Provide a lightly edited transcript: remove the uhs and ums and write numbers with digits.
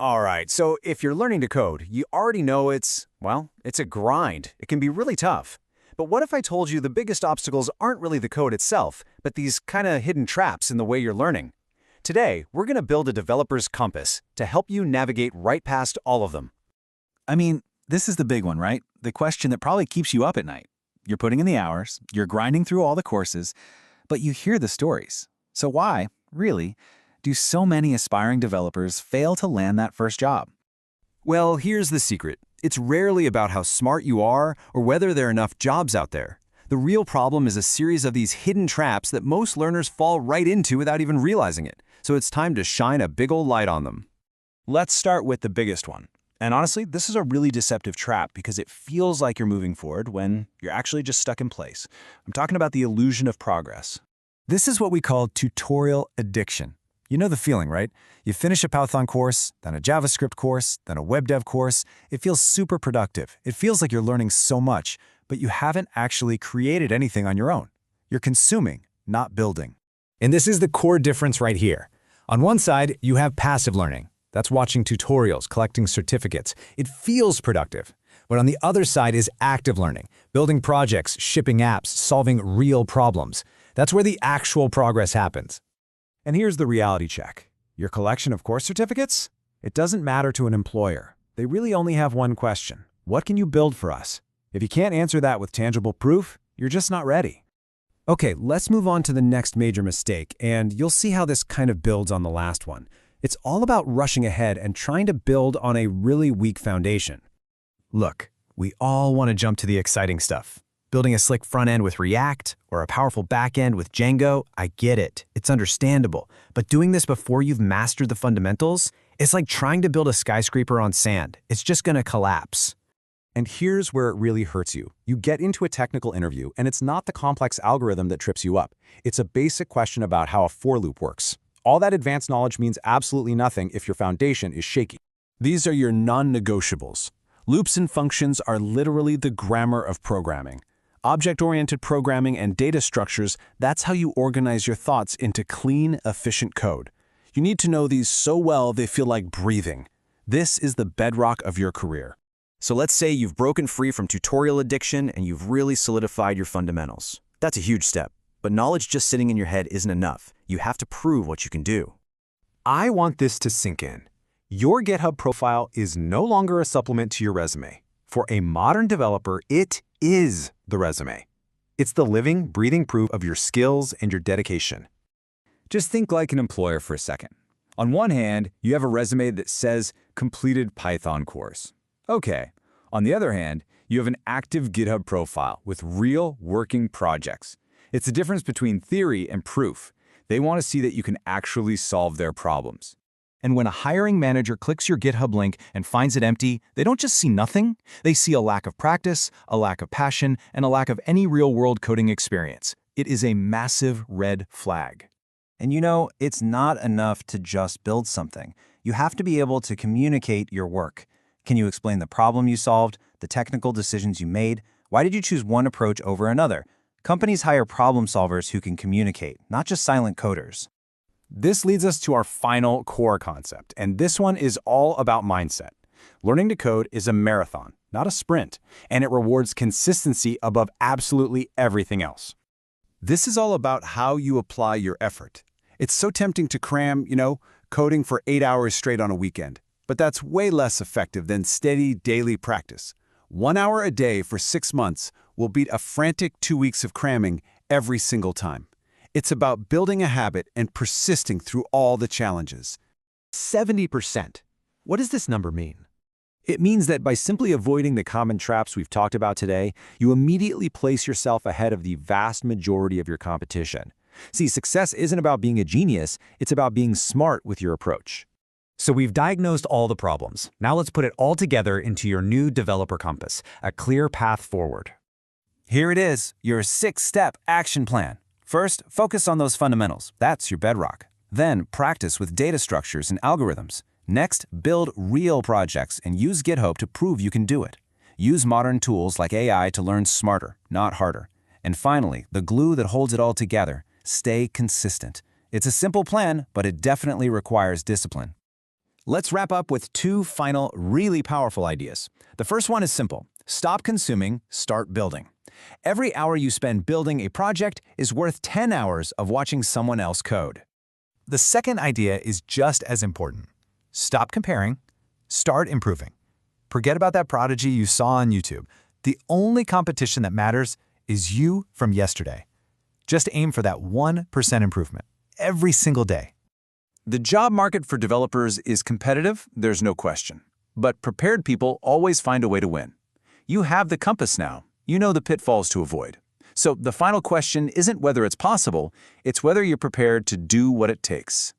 All right, so if you're learning to code, you already know it's a grind. It can be really tough. But what if I told you the biggest obstacles aren't really the code itself, but these kind of hidden traps in the way you're learning? Today, we're going to build a developer's compass to help you navigate right past all of them. I mean, this is the big one, right? The question that probably keeps you up at night. You're putting in the hours, you're grinding through all the courses, but you hear the stories. So why, really, do so many aspiring developers fail to land that first job? Well, here's the secret. It's rarely about how smart you are or whether there are enough jobs out there. The real problem is a series of these hidden traps that most learners fall right into without even realizing it. So it's time to shine a big old light on them. Let's start with the biggest one. And honestly, this is a really deceptive trap because it feels like you're moving forward when you're actually just stuck in place. I'm talking about the illusion of progress. This is what we call tutorial addiction. You know the feeling, right? You finish a Python course, then a JavaScript course, then a web dev course. It feels super productive. It feels like you're learning so much, but you haven't actually created anything on your own. You're consuming, not building. And this is the core difference right here. On one side, you have passive learning. That's watching tutorials, collecting certificates. It feels productive. But on the other side is active learning, building projects, shipping apps, solving real problems. That's where the actual progress happens. And here's the reality check. Your collection of course certificates? It doesn't matter to an employer. They really only have one question. What can you build for us? If you can't answer that with tangible proof, you're just not ready. Okay, let's move on to the next major mistake, and you'll see how this kind of builds on the last one. It's all about rushing ahead and trying to build on a really weak foundation. Look, we all want to jump to the exciting stuff. Building a slick front end with React or a powerful back end with Django, I get it. It's understandable. But doing this before you've mastered the fundamentals, it's like trying to build a skyscraper on sand. It's just going to collapse. And here's where it really hurts you. You get into a technical interview, and it's not the complex algorithm that trips you up. It's a basic question about how a for loop works. All that advanced knowledge means absolutely nothing if your foundation is shaky. These are your non-negotiables. Loops and functions are literally the grammar of programming. Object-oriented programming and data structures, that's how you organize your thoughts into clean, efficient code. You need to know these so well they feel like breathing. This is the bedrock of your career. So let's say you've broken free from tutorial addiction and you've really solidified your fundamentals. That's a huge step. But knowledge just sitting in your head isn't enough. You have to prove what you can do. I want this to sink in. Your GitHub profile is no longer a supplement to your resume. For a modern developer, it is the resume. It's the living, breathing proof of your skills and your dedication. Just think like an employer for a second. On one hand, you have a resume that says completed Python course. Okay. On the other hand, you have an active GitHub profile with real working projects. It's the difference between theory and proof. They want to see that you can actually solve their problems. And when a hiring manager clicks your GitHub link and finds it empty, they don't just see nothing. They see a lack of practice, a lack of passion, and a lack of any real-world coding experience. It is a massive red flag. And you know, it's not enough to just build something. You have to be able to communicate your work. Can you explain the problem you solved, the technical decisions you made? Why did you choose one approach over another? Companies hire problem solvers who can communicate, not just silent coders. This leads us to our final core concept, and this one is all about mindset. Learning to code is a marathon, not a sprint, and it rewards consistency above absolutely everything else. This is all about how you apply your effort. It's so tempting to cram, coding for 8 hours straight on a weekend, but that's way less effective than steady daily practice. 1 hour a day for 6 months will beat a frantic 2 weeks of cramming every single time. It's about building a habit and persisting through all the challenges. 70%. What does this number mean? It means that by simply avoiding the common traps we've talked about today, you immediately place yourself ahead of the vast majority of your competition. See, success isn't about being a genius, it's about being smart with your approach. So we've diagnosed all the problems. Now let's put it all together into your new developer compass, a clear path forward. Here it is, your 6-step action plan. First, focus on those fundamentals. That's your bedrock. Then, practice with data structures and algorithms. Next, build real projects and use GitHub to prove you can do it. Use modern tools like AI to learn smarter, not harder. And finally, the glue that holds it all together, stay consistent. It's a simple plan, but it definitely requires discipline. Let's wrap up with two final, really powerful ideas. The first one is simple. Stop consuming, start building. Every hour you spend building a project is worth 10 hours of watching someone else code. The second idea is just as important. Stop comparing, start improving. Forget about that prodigy you saw on YouTube. The only competition that matters is you from yesterday. Just aim for that 1% improvement every single day. The job market for developers is competitive, there's no question. But prepared people always find a way to win. You have the compass now. You know the pitfalls to avoid. So the final question isn't whether it's possible, it's whether you're prepared to do what it takes.